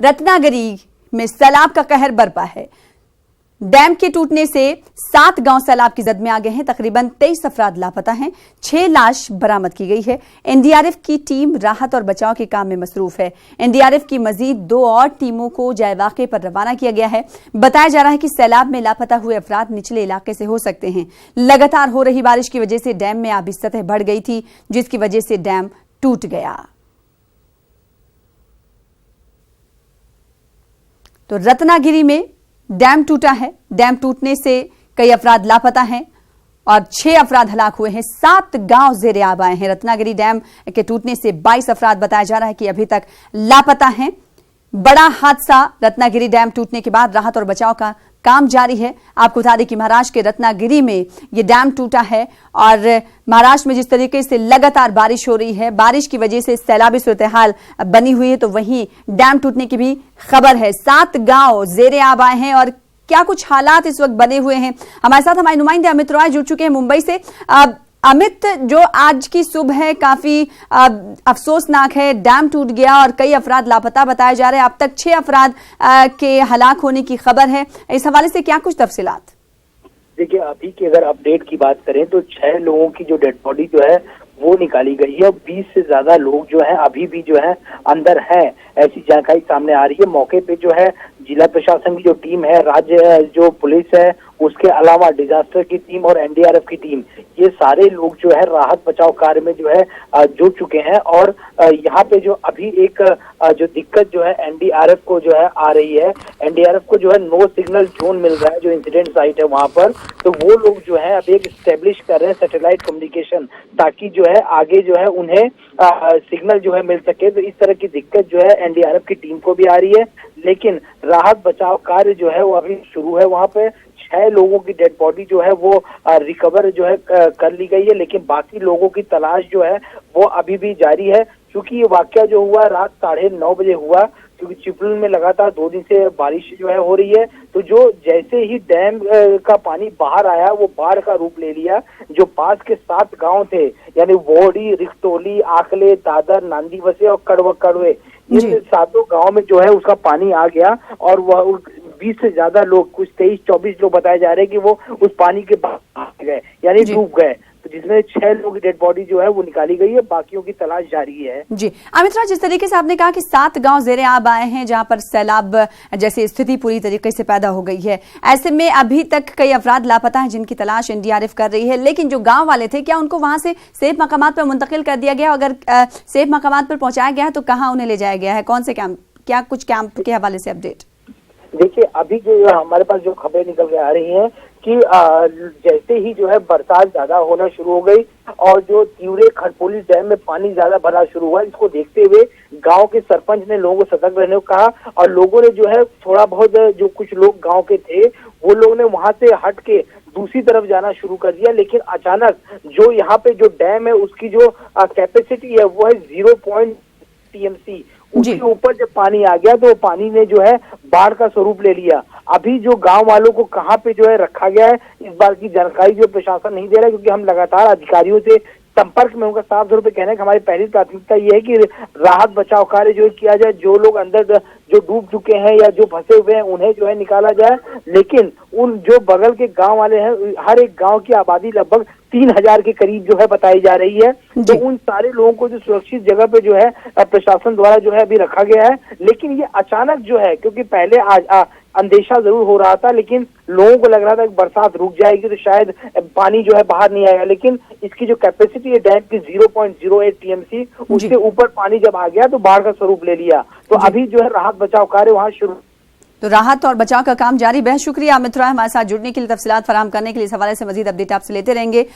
रत्नागिरी में सैलाब का कहर बरपा है। डैम के टूटने से 7 गांव सैलाब की जद में आ गए हैं। तकरीबन 23 अफराद लापता हैं। 6 लाश बरामद की गई है। एनडीआरएफ की टीम राहत और बचाव के काम में मसरूफ है। एनडीआरएफ की मजीद 2 और टीमों को जाए वाक़े पर रवाना किया गया है। बताया जा रहा है कि सैलाब में लापता हुए अफराद निचले इलाके से हो सकते हैं। लगातार हो रही बारिश की वजह से डैम में आबी सतह बढ़ गई थी, जिसकी वजह से डैम टूट गया। तो रत्नागिरी में डैम टूटा है। डैम टूटने से कई अफराद लापता हैं और 6 अफराद हलाक हुए हैं। 7 गांव जेर आब आए हैं। रत्नागिरी डैम के टूटने से 22 अफराद बताया जा रहा है कि अभी तक लापता हैं। बड़ा हादसा रत्नागिरी डैम टूटने के बाद राहत और बचाव का काम जारी है। आपको बता दें कि महाराष्ट्र के रत्नागिरी में यह डैम टूटा है और महाराष्ट्र में जिस तरीके से लगातार बारिश हो रही है, बारिश की वजह से सैलाबी सूरत-ए-हाल बनी हुई है, तो वहीं डैम टूटने की भी खबर है। 7 गांव जेर आब आए हैं और क्या कुछ हालात इस वक्त बने हुए हैं, हमारे साथ हमारे नुमाइंदे अमित रॉय जुड़ चुके हैं मुंबई से। अमित, जो आज की सुबह है काफी अफसोसनाक है। डैम टूट गया और कई अफराद लापता बताए जा रहे हैं। अब तक 6 अफराद के हलाक होने की खबर है। इस हवाले से क्या कुछ तफसीलात? देखिए, अभी की अगर अपडेट की बात करें तो 6 लोगों की जो डेड बॉडी जो है वो निकाली गई है और 20 से ज्यादा लोग जो है अभी भी जो है अंदर हैं, ऐसी जानकारी सामने आ रही है। मौके पे जो है जिला प्रशासन की जो टीम है, राज्य जो पुलिस है, उसके अलावा डिजास्टर की टीम और एनडीआरएफ की टीम, ये सारे लोग जो है राहत बचाव कार्य में जो है जुड़ चुके हैं। और यहाँ पे जो अभी एक जो दिक्कत जो है एनडीआरएफ को जो है आ रही है, एनडीआरएफ को जो है नो सिग्नल जोन मिल रहा है जो इंसिडेंट साइट है वहां पर, तो वो लोग जो है अब एक स्टेब्लिश कर रहे हैं सैटेलाइट कम्युनिकेशन, ताकि जो है आगे जो है उन्हें सिग्नल जो है मिल सके। तो इस तरह की दिक्कत जो है एनडीआरएफ की टीम को भी आ रही है, लेकिन राहत बचाव कार्य जो है वो अभी शुरू है। वहां पे 6 लोगों की डेड बॉडी जो है वो रिकवर जो है कर ली गई है, लेकिन बाकी लोगों की तलाश जो है वो अभी भी जारी है। क्योंकि ये वाकया जो हुआ रात 9:30 बजे हुआ, क्योंकि चिपळूण में लगातार 2 दिन से बारिश जो है हो रही है। तो जो जैसे ही डैम का पानी बाहर आया वो बाढ़ का रूप ले लिया। जो पास के 7 गांव थे, यानी वोडी, रिक्तोली, आकले, दादर, नांदीवसे और कड़वे, इन 7 गांव में जो है उसका पानी आ गया और वह 20 से ज्यादा लोग, कुछ 23-24 लोग बताए जा रहे हैं कि वो उस पानी के बाहर गए, यानी डूब गए। तो जिसमें 6 लोग की डेड बॉडी जो है वो निकाली गई है, बाकियों की तलाश जारी है। जी अमित राज, जिस तरीके से आपने कहा कि 7 गांव जेरे आब आए हैं जहां पर सैलाब जैसी स्थिति पूरी तरीके से पैदा हो गई है, ऐसे में अभी तक कई अफराद लापता हैं जिनकी तलाश एनडीआरएफ कर रही है। लेकिन जो गांव वाले थे, क्या उनको वहां से सेफ मकामात पर मुंतकिल कर दिया गया? अगर सेफ मकामात पर पहुंचाया गया है तो कहाँ उन्हें ले जाया गया है? कौन से कैंप, क्या कुछ कैंप के हवाले से अपडेट? देखिए, अभी जो हमारे पास जो खबरें निकल के आ रही हैं कि जैसे ही जो है बरसात ज्यादा होना शुरू हो गई और जो तिवरे खड़पोली डैम में पानी ज्यादा भरा शुरू हुआ, इसको देखते हुए गांव के सरपंच ने लोगों को सतर्क रहने को कहा और लोगों ने जो है थोड़ा बहुत, जो कुछ लोग गांव के थे वो लोग ने वहां से हट के दूसरी तरफ जाना शुरू कर दिया। लेकिन अचानक जो यहाँ पे जो डैम है उसकी जो कैपेसिटी है वो है 0.0 TMC, उसके ऊपर जब पानी आ गया तो पानी ने जो है बाढ़ का स्वरूप ले लिया। अभी जो गांव वालों को कहां पे जो है रखा गया है, इस बार की जानकारी जो प्रशासन नहीं दे रहा है, क्योंकि हम लगातार अधिकारियों से संपर्क में, उनका साफ तौर पे कहना है कि हमारी पहली प्राथमिकता ये है कि राहत बचाव कार्य जो किया जाए, जो लोग अंदर जो डूब चुके हैं या जो फंसे हुए हैं उन्हें जो है निकाला जाए। लेकिन उन जो बगल के गांव वाले हैं, हर एक गांव की आबादी लगभग 3000 के करीब जो है बताई जा रही है, तो उन सारे लोगों को जो सुरक्षित जगह पे जो है प्रशासन द्वारा जो है अभी रखा गया है। लेकिन ये अचानक जो है, क्योंकि पहले आज अंदेशा जरूर हो रहा था, लेकिन लोगों को लग रहा था कि बरसात रुक जाएगी तो शायद पानी जो है बाहर नहीं आएगा, लेकिन इसकी जो कैपेसिटी है डैम की 0.08 TMC, उससे ऊपर पानी जब आ गया तो बाढ़ का स्वरूप ले लिया। तो अभी जो है राहत बचाव कार्य वहां शुरू। तो राहत और बचाव का काम जारी। बेहद शुक्रिया अमित रॉय, हमारे साथ जुड़ने के लिए, तफसीलात फराहम करने के लिए। इस हवाले से मजीद अपडेट आपसे लेते रहेंगे।